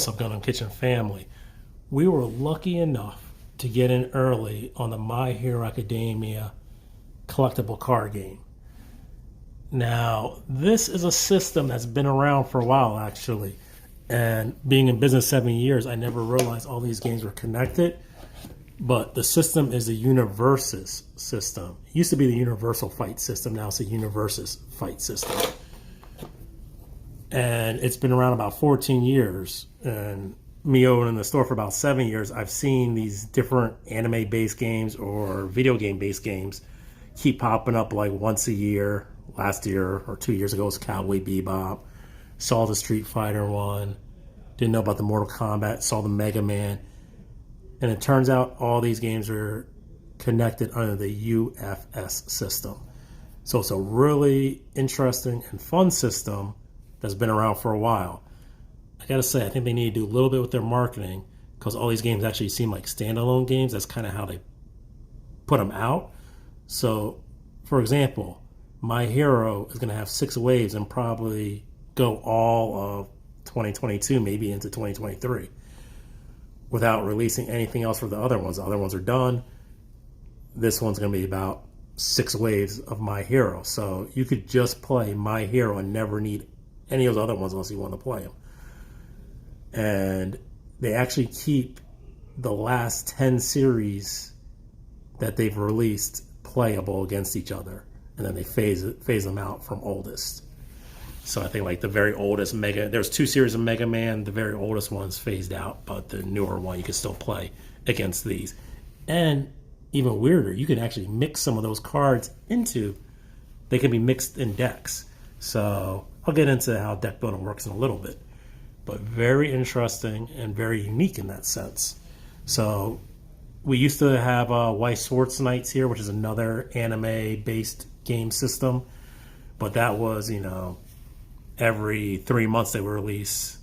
Up Gun on Kitchen Family. We were lucky enough to get in early on the My Hero Academia collectible card game. Now, this is a system that's been around for a while, actually. And being in business 7 years, I never realized all these games were connected. But the system is the Universus system. It used to be the Universal Fight system. Now it's the Universus Fight system. And it's been around about 14 years. And me owning the store for about 7 years, I've seen these different anime-based games or video game-based games keep popping up like once a year. Last year or 2 years ago was Cowboy Bebop. Saw the Street Fighter one. Didn't know about the Mortal Kombat. Saw the Mega Man. And it turns out all these games are connected under the UFS system. So it's a really interesting and fun system that's been around for a while. I gotta say, I think they need to do a little bit with their marketing because all these games actually seem like standalone games. That's kind of how they put them out. So, for example, My Hero is gonna have 6 waves and probably go all of 2022, maybe into 2023. Without releasing anything else for the other ones. The other ones are done. This one's going to be about 6 waves of My Hero. So you could just play My Hero and never need any of the other ones unless you want to play them. And they actually keep the last 10 series that they've released playable against each other. And then they phase them out from oldest. So I think like the very oldest there's 2 series of Mega Man. The very oldest one's phased out, but the newer one you can still play against these. And even weirder, you can actually mix some of those cards they can be mixed in decks. So I'll get into how deck building works in a little bit. But very interesting and very unique in that sense. So we used to have Weiss Schwarz Nights here, which is another anime-based game system. But that was, every 3 months they would release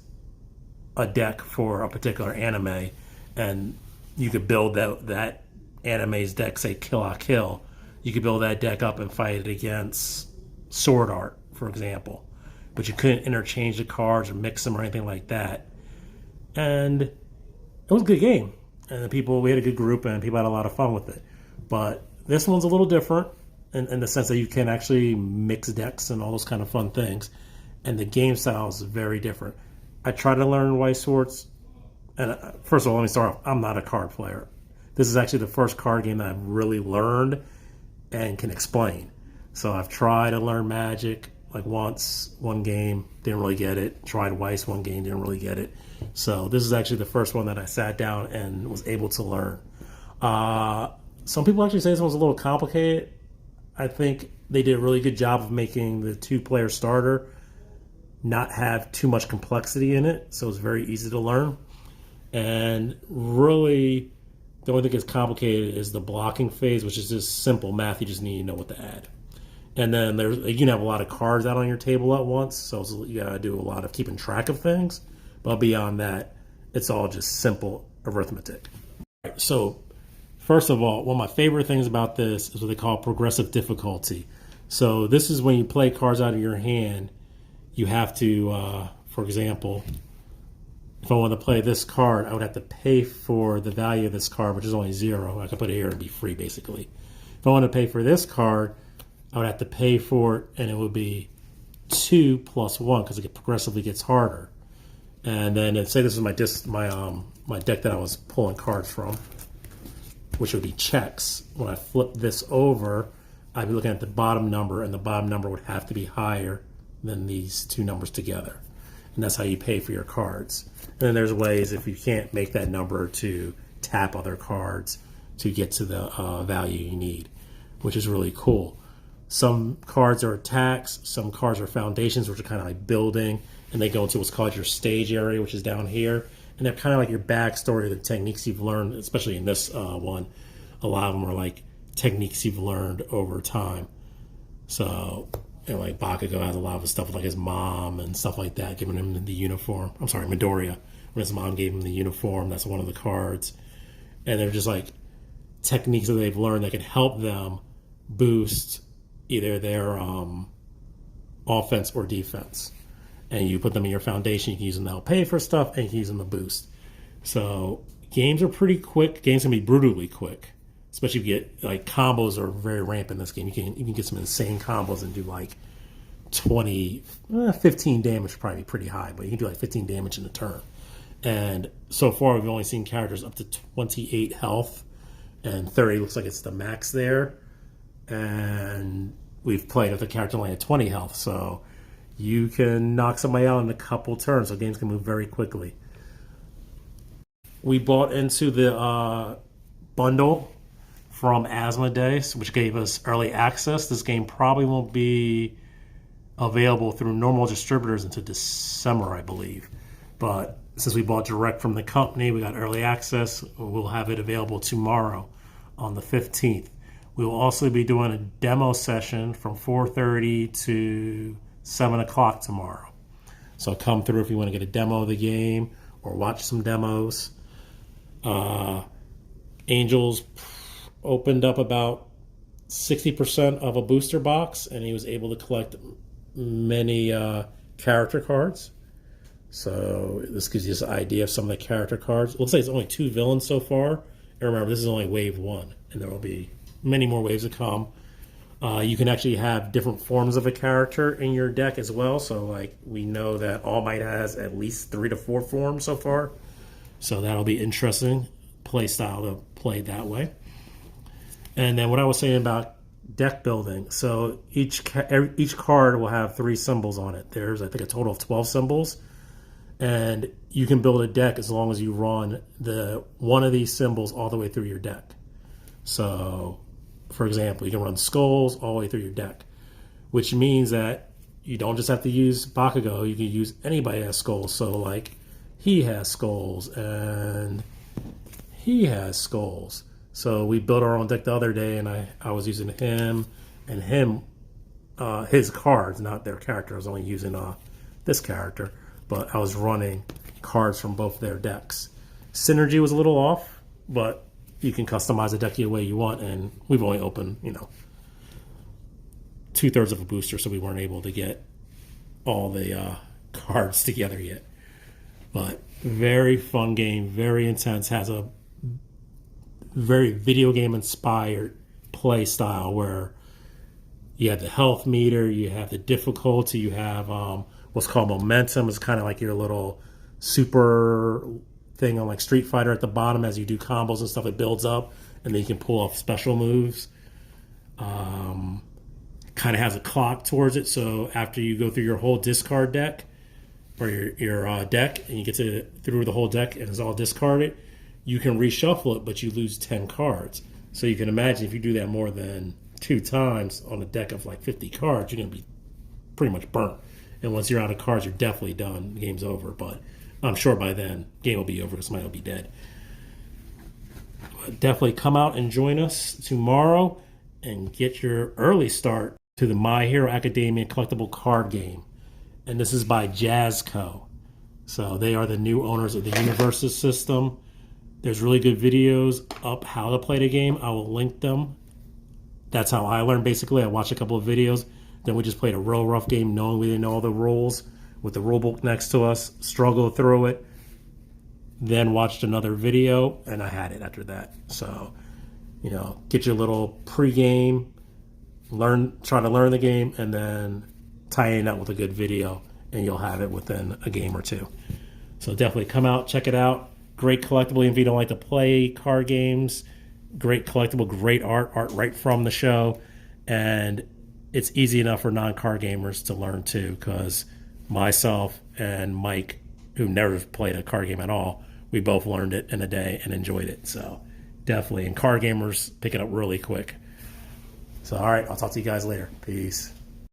a deck for a particular anime, and you could build that anime's deck, say Kill la Kill. You could build that deck up and fight it against Sword Art, for example. But you couldn't interchange the cards or mix them or anything like that. And it was a good game. And we had a good group and people had a lot of fun with it. But this one's a little different in the sense that you can actually mix decks and all those kind of fun things. And the game style is very different. I tried to learn Weiss Schwarz. And first of all, let me start off. I'm not a card player. This is actually the first card game that I've really learned and can explain. So I've tried to learn Magic like once, one game, didn't really get it. Tried Weiss one game, didn't really get it. So this is actually the first one that I sat down and was able to learn. Some people actually say this one's a little complicated. I think they did a really good job of making the 2-player starter not have too much complexity in it, so it's very easy to learn. And really, the only thing that's complicated is the blocking phase, which is just simple math. You just need to know what to add. And then you can have a lot of cards out on your table at once, so you gotta do a lot of keeping track of things. But beyond that, it's all just simple arithmetic. So, first of all, one of my favorite things about this is what they call progressive difficulty. So this is when you play cards out of your hand. You have to, for example, if I want to play this card, I would have to pay for the value of this card, which is only 0. I could put it here and be free, basically. If I want to pay for this card, I would have to pay for it, and it would be 2 plus 1 because it progressively gets harder. And then, say this is my deck that I was pulling cards from, which would be checks. When I flip this over, I'd be looking at the bottom number, and the bottom number would have to be higher than these 2 numbers together. And that's how you pay for your cards. And then there's ways, if you can't make that number, to tap other cards to get to the value you need, which is really cool. Some cards are attacks, some cards are foundations, which are kind of like building, and they go into what's called your stage area, which is down here. And they're kind of like your backstory, the techniques you've learned, especially in this one. A lot of them are like techniques you've learned over time. So, like Bakugo has a lot of stuff with like his mom and stuff like that, giving him the uniform. I'm sorry, Midoriya. When his mom gave him the uniform, that's one of the cards. And they're just like techniques that they've learned that can help them boost either their offense or defense. and you put them in your foundation. You can use them to help pay for stuff, and you can use them to boost. So games are pretty quick. Games can be brutally quick, especially if you get like combos are very rampant in this game. You can get some insane combos and do like 20, 15 damage would probably be pretty high, but you can do like 15 damage in a turn. And so far, we've only seen characters up to 28 health, and 30 looks like it's the max there. And we've played with a character only at 20 health, so you can knock somebody out in a couple turns, so games can move very quickly. We bought into the bundle from Asmodeus, which gave us early access. This game probably won't be available through normal distributors until December, I believe. But since we bought direct from the company, we got early access. We'll have it available tomorrow on the 15th. We will also be doing a demo session from 4:30 to 7 o'clock tomorrow. So come through if you want to get a demo of the game or watch some demos. Angels opened up about 60% of a booster box, and he was able to collect many character cards. So this gives you an idea of some of the character cards. It looks like it's only 2 villains so far. And remember, this is only wave 1, and there will be many more waves to come. You can actually have different forms of a character in your deck as well. So like we know that All Might has at least 3 to 4 forms so far. So that'll be interesting play style to play that way. And then what I was saying about deck building. So each card will have 3 symbols on it. There's, I think, a total of 12 symbols. And you can build a deck as long as you run one of these symbols all the way through your deck. So, for example, you can run skulls all the way through your deck, which means that you don't just have to use Bakugo. You can use anybody that has skulls. So, like, he has skulls and he has skulls. So we built our own deck the other day, and I was using him and his cards, not their character. I was only using this character, but I was running cards from both their decks. Synergy was a little off, but you can customize the deck the way you want, and we've only opened, 2/3 of a booster, so we weren't able to get all the cards together yet. But very fun game, very intense, has a very video game inspired play style where you have the health meter, you have the difficulty, you have what's called momentum. It's kind of like your little super thing on like Street Fighter at the bottom. As you do combos and stuff, it builds up, and then you can pull off special moves. Kind of has a clock towards it, so after you go through your whole discard deck or your deck, and you get through the whole deck and it's all discarded, you can reshuffle it, but you lose 10 cards. So you can imagine if you do that more than 2 times on a deck of like 50 cards, you're going to be pretty much burnt. And once you're out of cards, you're definitely done. The game's over. But I'm sure by then, game will be over because somebody will be dead. But definitely come out and join us tomorrow and get your early start to the My Hero Academia collectible card game. And this is by Jazzco. So they are the new owners of the Universes system. There's really good videos up how to play the game. I will link them. That's how I learned, basically. I watched a couple of videos. Then we just played a real rough game knowing we didn't know all the rules with the rule book next to us, struggled through it, then watched another video, and I had it after that. So, get your little pre-game, try to learn the game, and then tie it up with a good video, and you'll have it within a game or two. So definitely come out, check it out. Great collectible, even if you don't like to play card games. Great collectible, great art right from the show. And it's easy enough for non-card gamers to learn too, because myself and Mike, who never played a card game at all, we both learned it in a day and enjoyed it. So definitely, and card gamers pick it up really quick. So all right, I'll talk to you guys later. Peace.